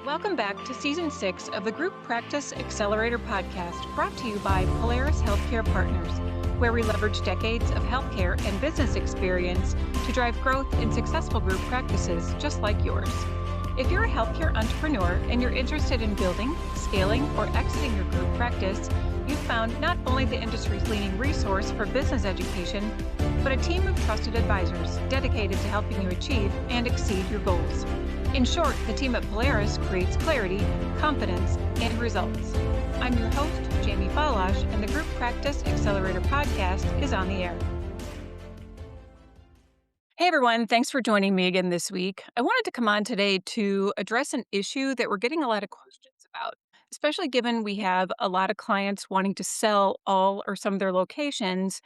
Welcome back to Season 6 of the Group Practice Accelerator podcast, brought to you by Polaris Healthcare Partners, where we leverage decades of healthcare and business experience to drive growth in successful group practices just like yours. If you're a healthcare entrepreneur and you're interested in building, scaling, or exiting your group practice, you've found not only the industry's leading resource for business education, but a team of trusted advisors dedicated to helping you achieve and exceed your goals. In short, the team at Polaris creates clarity, confidence, and results. I'm your host, Jamie Falasz, and the Group Practice Accelerator podcast is on the air. Hey everyone, thanks for joining me again this week. I wanted to come on today to address an issue that we're getting a lot of questions about, especially given we have a lot of clients wanting to sell all or some of their locations.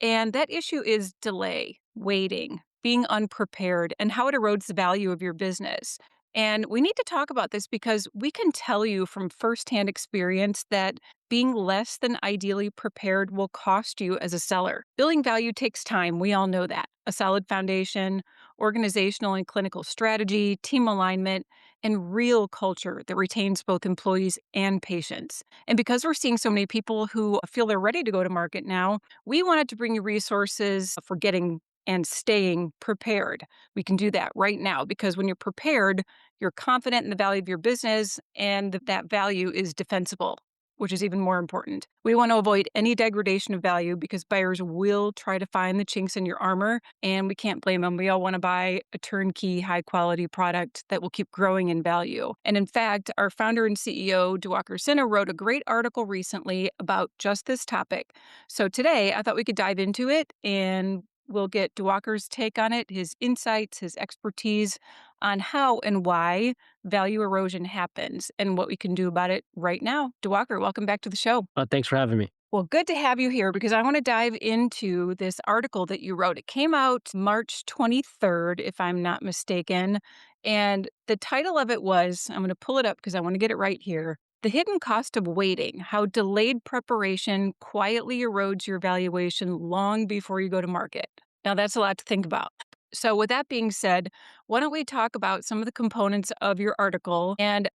And that issue is delay, waiting, being unprepared, and how it erodes the value of your business. And we need to talk about this because we can tell you from firsthand experience that being less than ideally prepared will cost you as a seller. Building value takes time. We all know that. A solid foundation, organizational and clinical strategy, team alignment, and real culture that retains both employees and patients. And because we're seeing so many people who feel they're ready to go to market now, we wanted to bring you resources for getting and staying prepared. We can do that right now because when you're prepared, you're confident in the value of your business and that value is defensible, which is even more important. We want to avoid any degradation of value because buyers will try to find the chinks in your armor, and we can't blame them. We all want to buy a turnkey, high-quality product that will keep growing in value. And in fact, our founder and CEO, Diwakar Sinha, wrote a great article recently about just this topic. So today, I thought we could dive into it, and we'll get Diwakar's take on it, his insights, his expertise on how and why value erosion happens and what we can do about it right now. Diwakar, welcome back to the show. Thanks for having me. Well, good to have you here because I want to dive into this article that you wrote. It came out March 23rd, if I'm not mistaken. And the title of it was, I'm going to pull it up because I want to get it right here. The Hidden Cost of Waiting, How Delayed Preparation Quietly Erodes Your Valuation Long Before You Go to Market. Now, that's a lot to think about. So with that being said, why don't we talk about some of the components of your article? And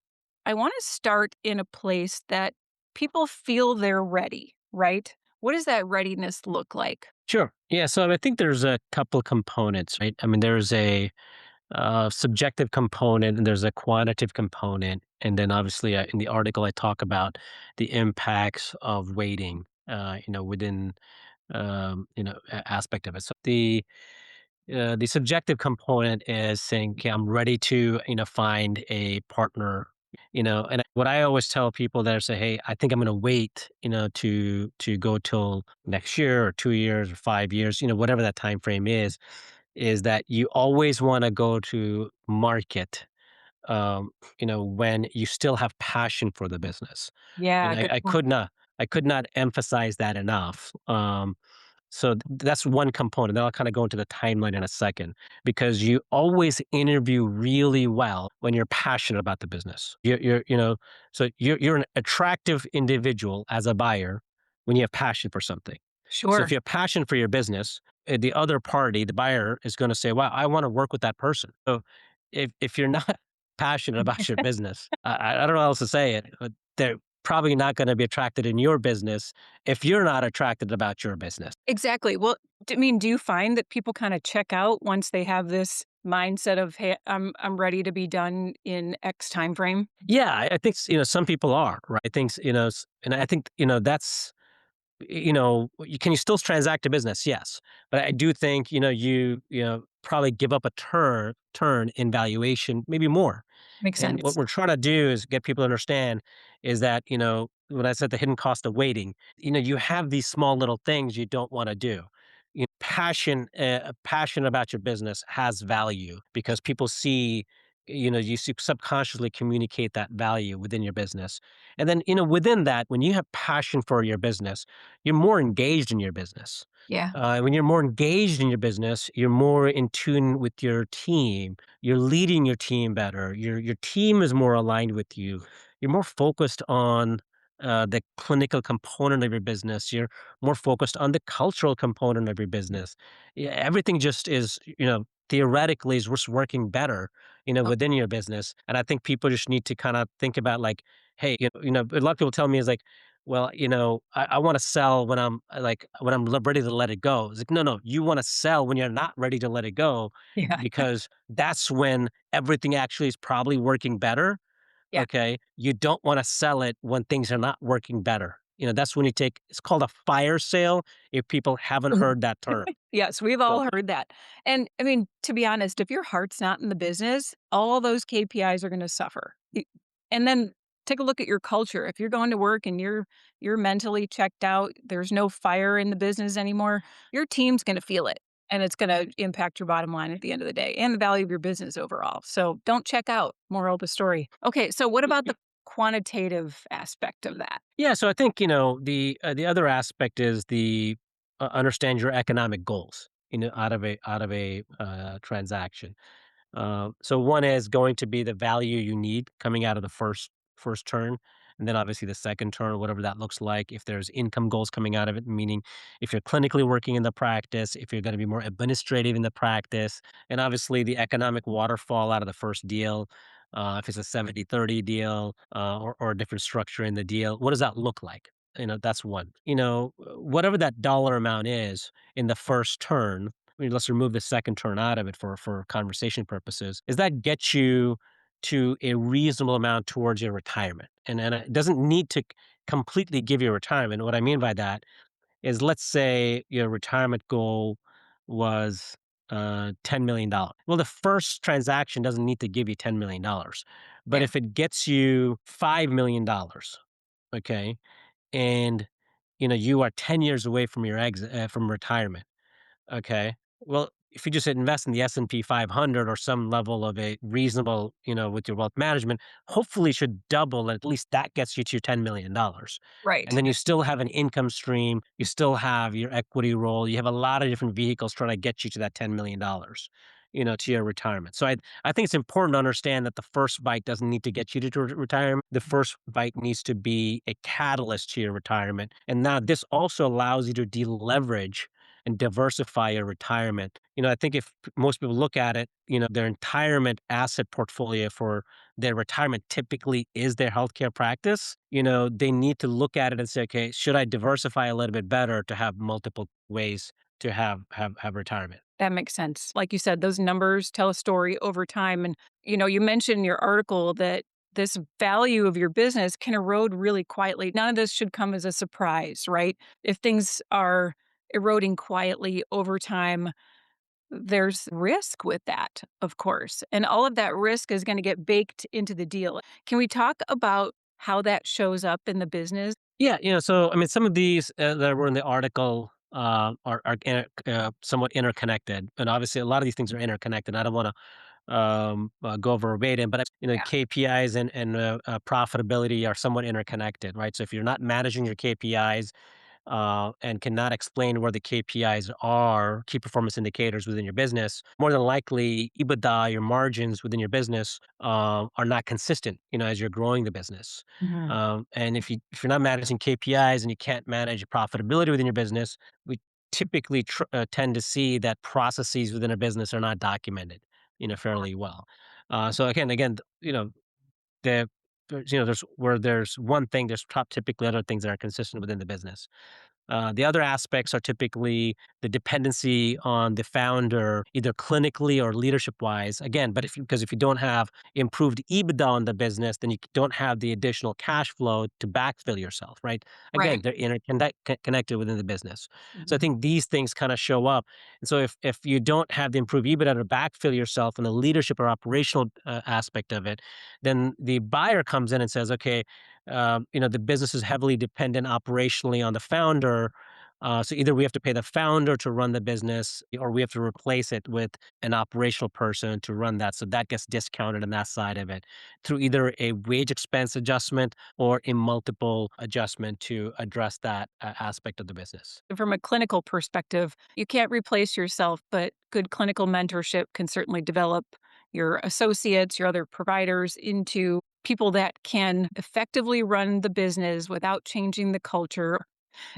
I want to start in a place that people feel they're ready, right? What does that readiness look like? Sure. Yeah. So I think there's a couple components, right? I mean, there's a subjective component and there's a quantitative component. And then obviously in the article, I talk about the impacts of waiting, within, aspect of it. So the subjective component is saying, okay, I'm ready to, find a partner, and what I always tell people that say, hey, I think I'm going to wait, to go till next year or 2 years or 5 years, whatever that time frame is that you always want to go to market, when you still have passion for the business. Yeah, And good I point. could not emphasize that enough. So that's one component. Then I'll kind of go into the timeline in a second because you always interview really well when you're passionate about the business. So you're an attractive individual as a buyer when you have passion for something. So if Sure. you have passion for your business, the other party, the buyer, is going to say, "Wow, I want to work with that person." So if you're not passionate about your business, I don't know how else to say it, but they're probably not going to be attracted in your business if you're not attracted about your business. Exactly. Well, do you find that people kind of check out once they have this mindset of, hey, I'm ready to be done in X time frame? Yeah, I think some people are, right. I think and I think that's can you still transact a business? Yes, but I do think you probably give up a turn in valuation, maybe more. Makes And what sense. we're trying to do is get people to understand is that, when I said the hidden cost of waiting, you have these small little things you don't want to do. Passion about your business has value because people see, subconsciously communicate that value within your business. And then, within that, when you have passion for your business, you're more engaged in your business. Yeah. When you're more engaged in your business, you're more in tune with your team. You're leading your team better. Your team is more aligned with you. You're more focused on the clinical component of your business. You're more focused on the cultural component of your business. Yeah, everything just is theoretically is just working better, within your business. And I think people just need to kind of think about like, hey, a lot of people tell me is like, well, I want to sell when I'm ready to let it go. It's like, no, no, you want to sell when you're not ready to let it go, Yeah. because that's when everything actually is probably working better. Yeah. Okay. You don't want to sell it when things are not working better. That's when it's called a fire sale if people haven't heard that term. Yes, we've So all heard that. And I mean, to be honest, if your heart's not in the business, all those KPIs are going to suffer. And then take a look at your culture. If you're going to work and you're mentally checked out, there's no fire in the business anymore, your team's going to feel it. And it's going to impact your bottom line at the end of the day and the value of your business overall. So don't check out. Moral of the story. Okay, so what about the quantitative aspect of that? yeah, so I think the other aspect is the understand your economic goals, out of a transaction. So one is going to be the value you need coming out of the first turn, and then obviously the second turn, whatever that looks like. If there's income goals coming out of it, meaning if you're clinically working in the practice, if you're going to be more administrative in the practice, and obviously the economic waterfall out of the first deal. If it's a 70-30 deal, or a different structure in the deal, what does that look like? That's one. Whatever that dollar amount is in the first turn, let's remove the second turn out of it for conversation purposes, is that gets you to a reasonable amount towards your retirement. And it doesn't need to completely give you retirement. What I mean by that is, let's say your retirement goal was $10 million. Well, the first transaction doesn't need to give you $10 million, but Yeah, if it gets you $5 million, okay, and you are 10 years away from your exit, from retirement. Okay. Well, if you just invest in the S&P 500 or some level of a reasonable, with your wealth management, hopefully should double. At least that gets you to your $10 million. And right. then you still have an income stream. You still have your equity role. You have a lot of different vehicles trying to get you to that $10 million, to your retirement. So I think it's important to understand that the first bite doesn't need to get you to retirement. The first bite needs to be a catalyst to your retirement. And now this also allows you to deleverage and diversify your retirement. I think if most people look at it, their retirement asset portfolio for their retirement typically is their healthcare practice. They need to look at it and say, okay, should I diversify a little bit better to have multiple ways to have retirement? That makes sense. Like you said, those numbers tell a story over time. And, you mentioned in your article that this value of your business can erode really quietly. None of this should come as a surprise, right? If things are eroding quietly over time, there's risk with that, of course. And all of that risk is going to get baked into the deal. Can we talk about how that shows up in the business? Yeah, so I mean, some of these that were in the article are somewhat interconnected, and obviously a lot of these things are interconnected. I don't want to go verbatim, but Yeah. KPIs and profitability are somewhat interconnected, right? So if you're not managing your KPIs, and cannot explain where the KPIs are, key performance indicators within your business, more than likely EBITDA, your margins within your business, are not consistent, as you're growing the business. Mhm. And if you're not managing KPIs and you can't manage profitability within your business, we typically tend to see that processes within a business are not documented, fairly well. So again, the there's where there's one thing, there's typically other things that are consistent within the business. The other aspects are typically the dependency on the founder, either clinically or leadership wise. Again, but because if you don't have improved EBITDA on the business, then you don't have the additional cash flow to backfill yourself, right? Again, Right. they're connected within the business. So I Mhm. think these things kind of show up. And so if you don't have the improved EBITDA to backfill yourself in the leadership or operational aspect of it, then the buyer comes in and says, okay, the business is heavily dependent operationally on the founder. So either we have to pay the founder to run the business, or we have to replace it with an operational person to run that. So that gets discounted on that side of it through either a wage expense adjustment or a multiple adjustment to address that aspect of the business. From a clinical perspective, you can't replace yourself, but good clinical mentorship can certainly develop your associates, your other providers into people that can effectively run the business without changing the culture.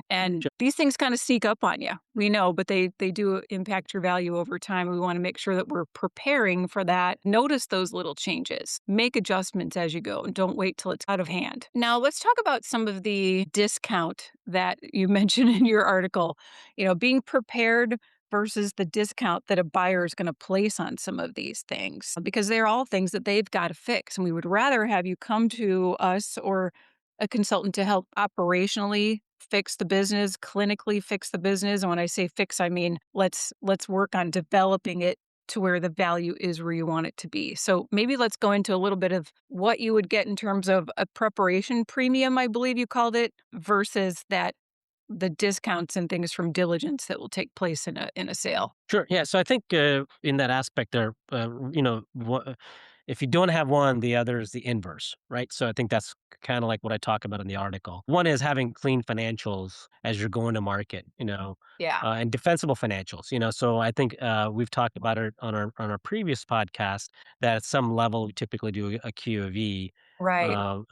And Sure. these things kind of sneak up on you. We know, but they do impact your value over time. We want to make sure that we're preparing for that. Notice those little changes. Make adjustments as you go and don't wait till it's out of hand. Now, let's talk about some of the discount that you mentioned in your article. Being prepared versus the discount that a buyer is going to place on some of these things because they're all things that they've got to fix. And we would rather have you come to us or a consultant to help operationally fix the business, clinically fix the business. And when I say fix, I mean let's work on developing it to where the value is where you want it to be. So maybe let's go into a little bit of what you would get in terms of a preparation premium, I believe you called it, versus that the discounts and things from diligence that will take place in a sale. Sure. Yeah. So I think in that aspect, there, if you don't have one, the other is the inverse, right? So I think that's kind of like what I talk about in the article. One is having clean financials as you're going to market, Yeah. and defensible financials. So I think we've talked about it on our previous podcast that at some level we typically do a QOV. Right.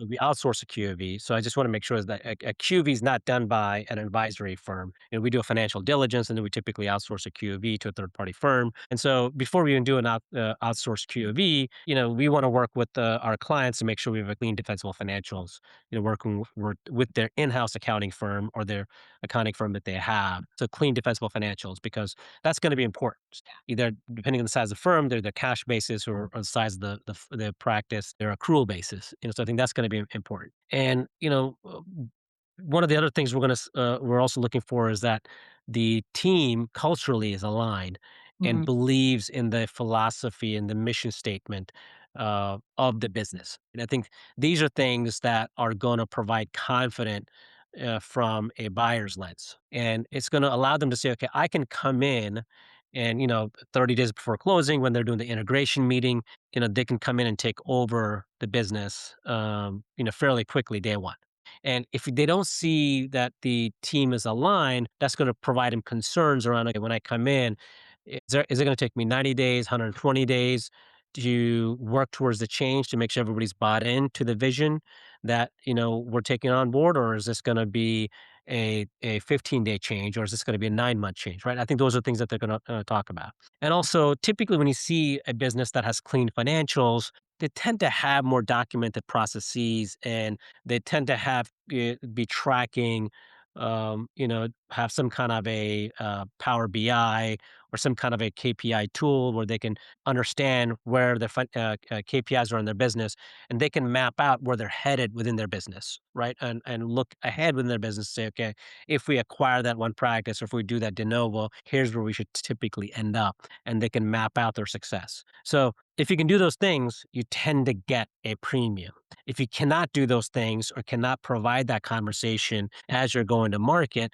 We outsource a QOV. So I just want to make sure that a QOV is not done by an advisory firm. We do a financial diligence, and then we typically outsource a QOV to a third party firm. And so before we even do an outsourced QOV, we want to work with our clients to make sure we have a clean defensible financials, working with their in-house accounting firm or their accounting firm that they have. So clean defensible financials, because that's going to be important. Either depending on the size of the firm, they're the cash basis, or the size of the practice, their accrual basis. So I think that's going to be important. And one of the other things we're also looking for is that the team culturally is aligned and Mhm. believes in the philosophy and the mission statement of the business. And I think these are things that are going to provide confidence from a buyer's lens, and it's going to allow them to say, okay, I can come in and 30 days before closing, when they're doing the integration meeting, they can come in and take over the business fairly quickly day one. And if they don't see that the team is aligned, that's going to provide them concerns around, okay, when I come in, is it going to take me 90 days, 120 days to work towards the change to make sure everybody's bought into the vision that, we're taking on board? Or is this going to be a 15-day change? Or is this going to be a 9-month change, right? I think those are things that they're going to talk about. And also, typically, when you see a business that has clean financials, they tend to have more documented processes, and they tend to be tracking, have some kind of a Power BI or some kind of a KPI tool where they can understand where their KPIs are in their business, and they can map out where they're headed within their business, right? And look ahead within their business, say, okay, if we acquire that one practice, or if we do that de novo, here's where we should typically end up, and they can map out their success. So if you can do those things, you tend to get a premium. If you cannot do those things or cannot provide that conversation as you're going to market,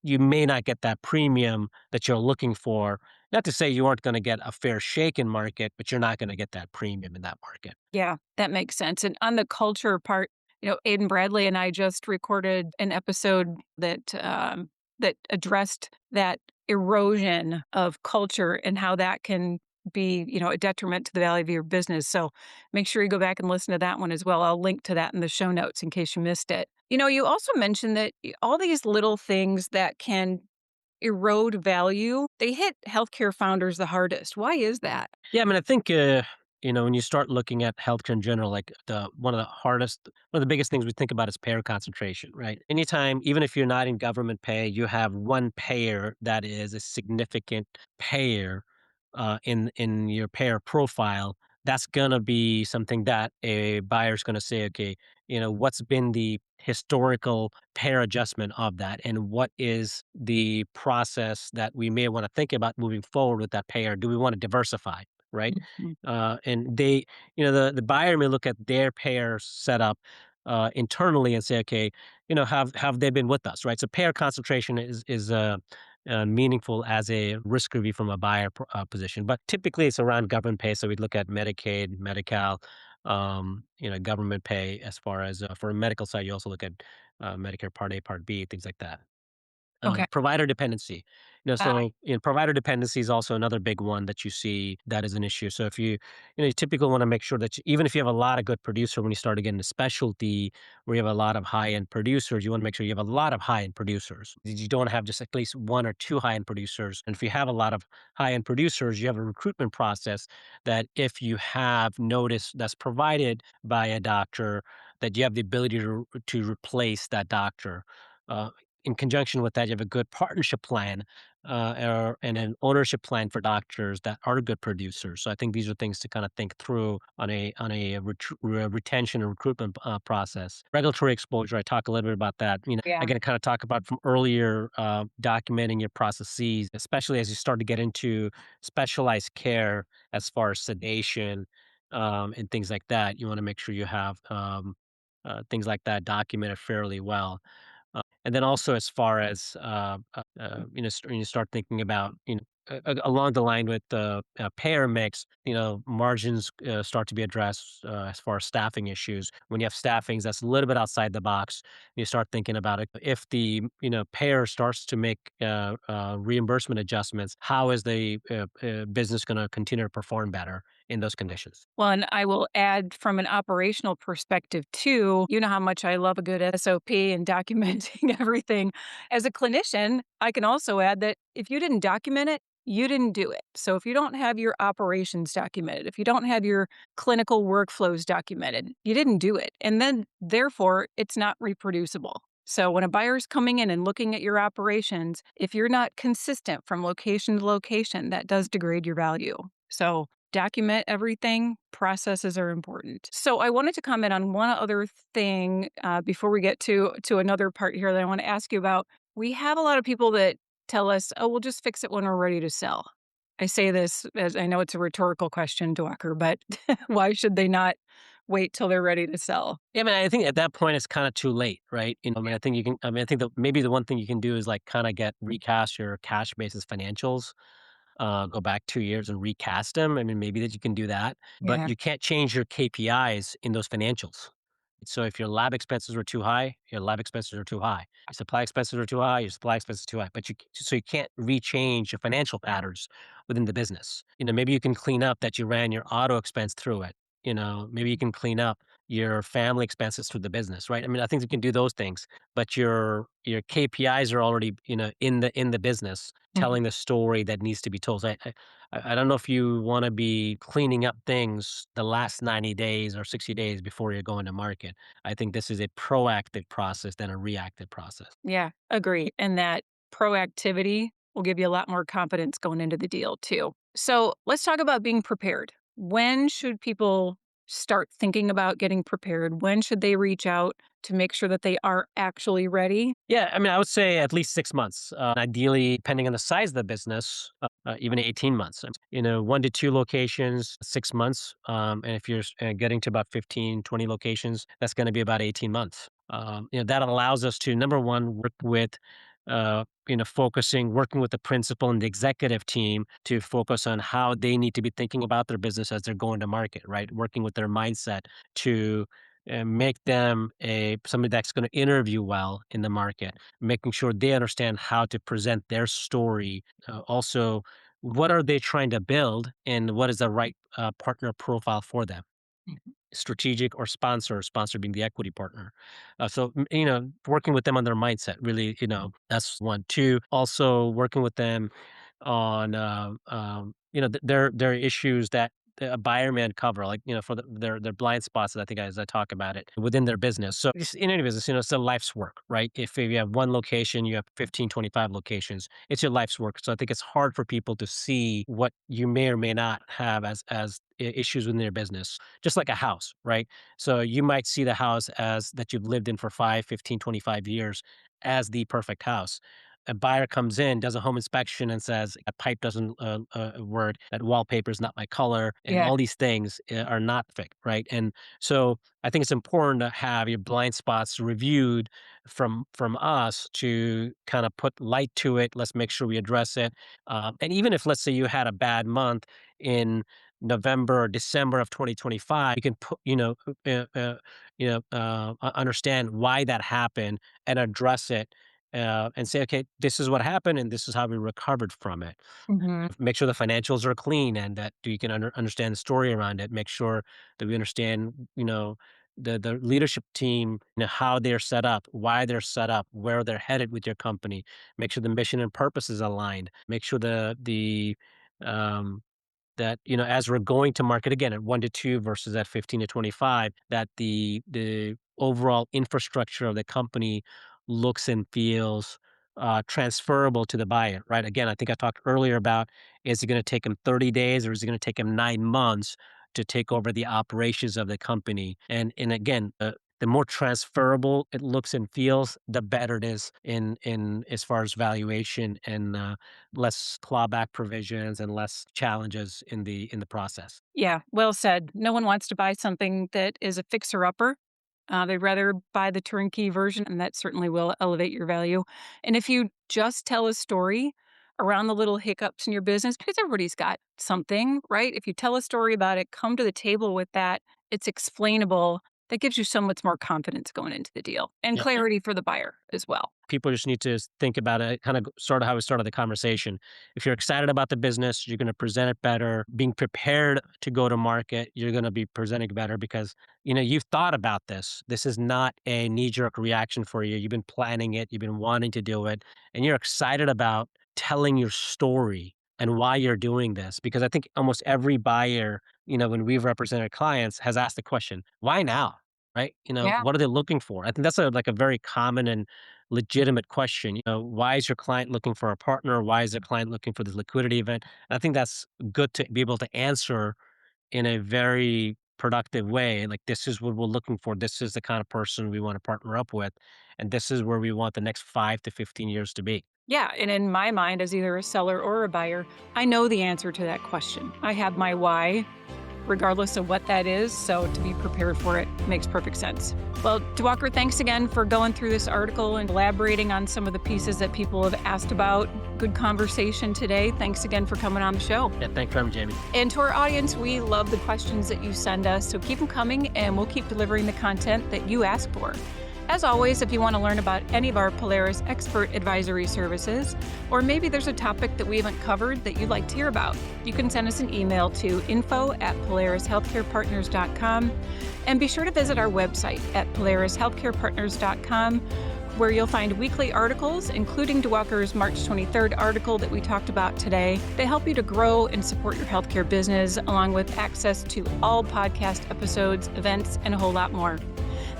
you may not get that premium that you're looking for. Not to say you aren't going to get a fair shake in market, but you're not going to get that premium in that market. Yeah, that makes sense. And on the culture part, Aiden Bradley and I just recorded an episode that addressed that erosion of culture and how that can be, a detriment to the value of your business. So make sure you go back and listen to that one as well. I'll link to that in the show notes in case you missed it. You also mentioned that all these little things that can erode value, they hit healthcare founders the hardest. Why is that? Yeah, I mean, I think when you start looking at healthcare in general, like one of the biggest things we think about is payer concentration, right? Anytime, even if you're not in government pay, you have one payer that is a significant payer in your payer profile. That's gonna be something that a buyer's gonna say, okay, what's been the historical pair adjustment of that, and what is the process that we may want to think about moving forward with that payer? Do we want to diversify, right? Mhm. And the buyer may look at their payer setup internally and say, okay, have they been with us, right? So payer concentration is meaningful as a risk review from a buyer position, but typically it's around government pay. So we'd look at Medicaid, Medi-Cal, government pay. As far as for a medical side, you also look at Medicare Part A, Part B, things like that. Okay. provider dependency. Ah, Provider dependency is also another big one that you see that is an issue. So if you typically want to make sure that even if you have a lot of good producer, when you start to get into specialty where you have a lot of high end producers, you want to make sure you have a lot of high end producers. You don't have just at least one or two high end producers. And if you have a lot of high end producers, you have a recruitment process that if you have notice that's provided by a doctor, that you have the ability to replace that doctor. Uh, in conjunction with that, you have a good partnership plan and an ownership plan for doctors that are good producers. So I think these are things to kind of think through on a retention and recruitment process. Regulatory exposure, I talk a little bit about that. yeah. Again, kind of talk about from earlier documenting your processes, especially as you start to get into specialized care as far as sedation and things like that. You want to make sure you have things like that documented fairly well. And then also as far as, when you start thinking about, along the line with the payer mix, margins start to be addressed as far as staffing issues. When you have staffings that's a little bit outside the box, you start thinking about it. If the, payer starts to make reimbursement adjustments, how is the business going to continue to perform better in those conditions? Well, and I will add from an operational perspective too, you know how much I love a good SOP and documenting everything. As a clinician, I can also add that if you didn't document it, you didn't do it. So if you don't have your operations documented, if you don't have your clinical workflows documented, you didn't do it. And then therefore, it's not reproducible. So when a buyer's coming in and looking at your operations, if you're not consistent from location to location, that does degrade your value. So document everything. Processes are important. So I wanted to comment on one other thing before we get to another part here that I want to ask you about. We have a lot of people that tell us, "Oh, we'll just fix it when we're ready to sell." I say this as I know it's a rhetorical question, Dwalker, but why should they not wait till they're ready to sell? Yeah, I mean, I think at that point it's kind of too late, right? I think you can. I mean, I think that maybe the one thing you can do is like kind of get recast your cash basis financials, go back 2 years and recast them. I mean, maybe that you can do that, but Yeah. you can't change your KPIs in those financials. So if your lab expenses were too high, your lab expenses are too high. Your supply expenses are too high, your supply expenses are too high. So you can't rechange your financial patterns within the business. Maybe you can clean up that you ran your auto expense through it. Maybe you can clean up your family expenses through the business, right? I mean, I think you can do those things, but your KPIs are already, in the business Mhm. telling the story that needs to be told. So I don't know if you want to be cleaning up things the last 90 days or 60 days before you're going to market. I think this is a proactive process than a reactive process. Yeah, agree. And that proactivity will give you a lot more confidence going into the deal too. So let's talk about being prepared. When should people start thinking about getting prepared? When should they reach out to make sure that they are actually ready? Yeah, I mean, I would say at least 6 months. Ideally, depending on the size of the business, even 18 months. 1 to 2 locations, 6 months. And if you're getting to about 15, 20 locations, that's going to be about 18 months. That allows us to, number one, work with, working with the principal and the executive team to focus on how they need to be thinking about their business as they're going to market, right? Working with their mindset to make them somebody that's going to interview well in the market, making sure they understand how to present their story. Also, what are they trying to build, and what is the right partner profile for them? Strategic or sponsor being the equity partner. Working with them on their mindset, really, that's one. Two, also working with them on, their issues that a buyer may uncover, like, for their blind spots, I think as I talk about it within their business. So just in any business, it's a life's work, right? If you have one location, you have 15, 25 locations, it's your life's work. So I think it's hard for people to see what you may or may not have as issues within their business, just like a house, right? So you might see the house as that you've lived in for 5, 15, 25 years as the perfect house. A buyer comes in, does a home inspection, and says a pipe doesn't work, that wallpaper is not my color, and Yeah. all these things are not fit, right? And so I think it's important to have your blind spots reviewed from us to kind of put light to it. Let's make sure we address it. And even if, let's say, you had a bad month in November or December of 2025, you can put, understand why that happened and address it and say, okay, this is what happened and this is how we recovered from it. Hmm. Make sure the financials are clean and that we can understand the story around it. Make sure that we understand, the leadership team, how they're set up, why they're set up, where they're headed with your company. Make sure the mission and purpose is aligned. Make sure um, that, as we're going to market again at 1 to 2 versus at 15 to 25, that the overall infrastructure of the company looks and feels transferable to the buyer, right? Again, I think I talked earlier about, is it going to take him 30 days or is it going to take him 9 months to take over the operations of the company? And again, the more transferable it looks and feels, the better it is in as far as valuation and less clawback provisions and less challenges in the process. Yeah, well said. No one wants to buy something that is a fixer-upper. They'd rather buy the turnkey version, and that certainly will elevate your value. And if you just tell a story around the little hiccups in your business, because everybody's got something, right? If you tell a story about it, come to the table with that, it's explainable. That gives you so much more confidence going into the deal and Yeah. clarity for the buyer as well. People just need to think about it, kind of sort of how we started the conversation. If you're excited about the business, you're going to present it better. Being prepared to go to market, you're going to be presenting better because you've thought about this. This is not a knee jerk reaction for you. You've been planning it. You've been wanting to do it, and you're excited about telling your story and why you're doing this. Because I think almost every buyer, when we've represented clients, has asked the question, "Why now?" Right? Yeah. What are they looking for? I think that's a very common and legitimate question. Why is your client looking for a partner? Why is the client looking for this liquidity event? I think that's good to be able to answer in a very productive way. Like, this is what we're looking for. This is the kind of person we want to partner up with. And this is where we want the next 5 to 15 years to be. Yeah. And in my mind, as either a seller or a buyer, I know the answer to that question. I have my why, regardless of what that is. So to be prepared for it makes perfect sense. Well, Diwakar, thanks again for going through this article and elaborating on some of the pieces that people have asked about. Good conversation today. Thanks again for coming on the show. Yeah, thanks for having me, Jamie. And to our audience, we love the questions that you send us. So keep them coming and we'll keep delivering the content that you ask for. As always, if you want to learn about any of our Polaris expert advisory services, or maybe there's a topic that we haven't covered that you'd like to hear about, you can send us an email to info@polarishealthcarepartners.com. And be sure to visit our website at polarishealthcarepartners.com, where you'll find weekly articles, including Diwakar's March 23rd article that we talked about today, that help you to grow and support your healthcare business, along with access to all podcast episodes, events, and a whole lot more.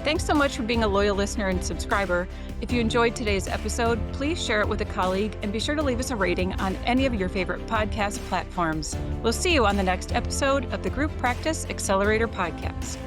Thanks so much for being a loyal listener and subscriber. If you enjoyed today's episode, please share it with a colleague and be sure to leave us a rating on any of your favorite podcast platforms. We'll see you on the next episode of the Group Practice Accelerator Podcast.